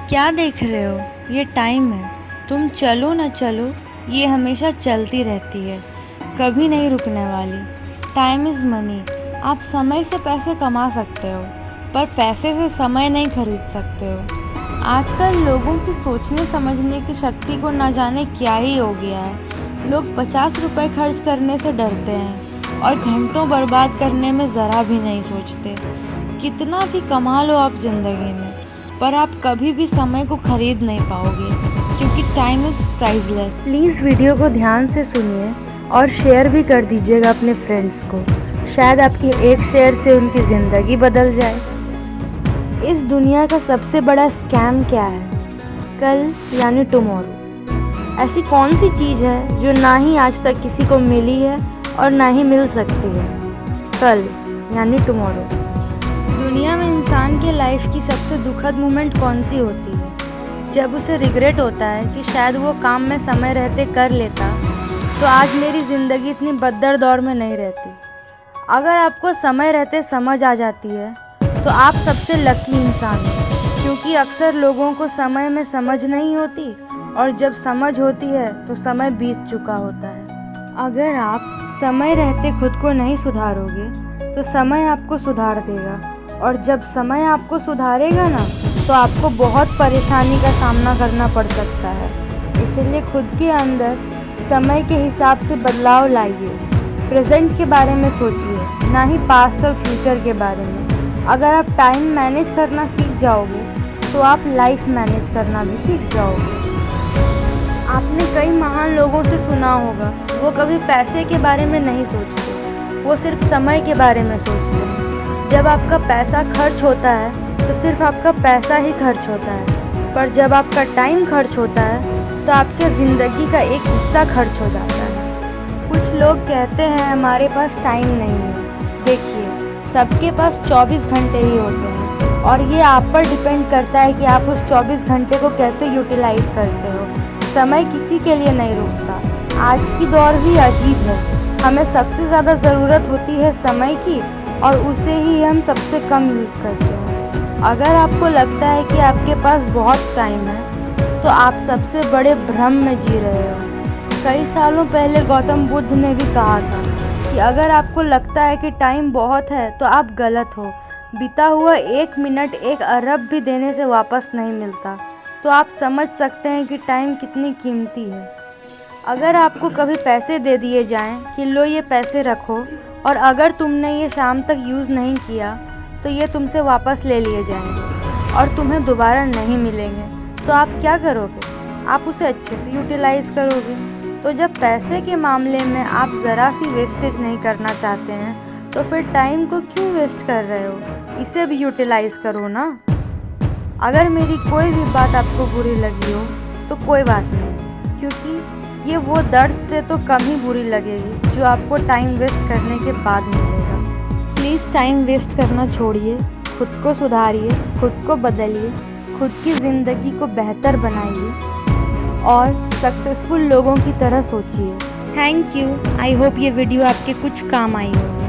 क्या देख रहे हो? ये टाइम है। तुम चलो ना चलो, ये हमेशा चलती रहती है, कभी नहीं रुकने वाली। Time is money. आप समय से पैसे कमा सकते हो, पर पैसे से समय नहीं खरीद सकते हो। आजकल लोगों की सोचने समझने की शक्ति को ना जाने क्या ही हो गया है। लोग 50 रुपये खर्च करने से डरते हैं और घंटों बर्बाद करने में ज़रा भी नहीं सोचते। कितना भी कमा लो आप ज़िंदगी में, पर आप कभी भी समय को खरीद नहीं पाओगे, क्योंकि time is priceless. Please video को ध्यान से सुनिए और शेयर भी कर दीजिएगा अपने फ्रेंड्स को। शायद आपके एक शेयर से उनकी ज़िंदगी बदल जाए। इस दुनिया का सबसे बड़ा स्कैम क्या है? कल यानी टुमारो। ऐसी कौन सी चीज़ है जो ना ही आज तक किसी को मिली है और ना ही मिल सकती है? कल यानी टुमारो। दुनिया में इंसान के लाइफ की सबसे दुखद मोमेंट कौन सी होती है? जब उसे रिग्रेट होता है कि शायद वो काम में समय रहते कर लेता तो आज मेरी ज़िंदगी इतनी बदतर दौर में नहीं रहती। अगर आपको समय रहते समझ आ जाती है तो आप सबसे लकी इंसान हैं, क्योंकि अक्सर लोगों को समय में समझ नहीं होती और जब समझ होती है तो समय बीत चुका होता है। अगर आप समय रहते खुद को नहीं सुधारोगे तो समय आपको सुधार देगा, और जब समय आपको सुधारेगा ना तो आपको बहुत परेशानी का सामना करना पड़ सकता है। इसलिए खुद के अंदर समय के हिसाब से बदलाव लाइए। प्रेजेंट के बारे में सोचिए, ना ही पास्ट और फ्यूचर के बारे में। अगर आप टाइम मैनेज करना सीख जाओगे तो आप लाइफ मैनेज करना भी सीख जाओगे। आपने कई महान लोगों से सुना होगा, वो कभी पैसे के बारे में नहीं सोचते, वो सिर्फ समय के बारे में सोचते हैं। जब आपका पैसा खर्च होता है तो सिर्फ आपका पैसा ही खर्च होता है, पर जब आपका टाइम खर्च होता है तो आपके ज़िंदगी का एक हिस्सा खर्च हो जाता है। कुछ लोग कहते हैं हमारे पास टाइम नहीं है। देखिए, सबके पास 24 घंटे ही होते हैं और ये आप पर डिपेंड करता है कि आप उस 24 घंटे को कैसे यूटिलाइज़ करते हो। समय किसी के लिए नहीं रुकता। आज की दौर भी अजीब है। हमें सबसे ज़्यादा ज़रूरत होती है समय की, और उसे ही हम सबसे कम यूज़ करते हैं। अगर आपको लगता है कि आपके पास बहुत टाइम है तो आप सबसे बड़े भ्रम में जी रहे हो। कई सालों पहले गौतम बुद्ध ने भी कहा था कि अगर आपको लगता है कि टाइम बहुत है तो आप गलत हो। बीता हुआ 1 मिनट 1 अरब भी देने से वापस नहीं मिलता। तो आप समझ सकते हैं कि टाइम कितनी कीमती है। अगर आपको कभी पैसे दे दिए जाएं कि लो ये पैसे रखो, और अगर तुमने ये शाम तक यूज़ नहीं किया तो ये तुमसे वापस ले लिए जाएंगे और तुम्हें दोबारा नहीं मिलेंगे, तो आप क्या करोगे? आप उसे अच्छे से यूटिलाइज़ करोगे। तो जब पैसे के मामले में आप ज़रा सी वेस्टेज नहीं करना चाहते हैं तो फिर टाइम को क्यों वेस्ट कर रहे हो? इसे भी यूटिलाइज़ करो ना। अगर मेरी कोई भी बात आपको बुरी लगी हो तो कोई बात नहीं, क्योंकि ये वो दर्द से तो कम ही बुरी लगेगी जो आपको टाइम वेस्ट करने के बाद मिलेगा। प्लीज़ टाइम वेस्ट करना छोड़िए, खुद को सुधारिए, खुद को बदलिए, खुद की ज़िंदगी को बेहतर बनाइए और सक्सेसफुल लोगों की तरह सोचिए। Thank you. आई होप ये वीडियो आपके कुछ काम आई हो।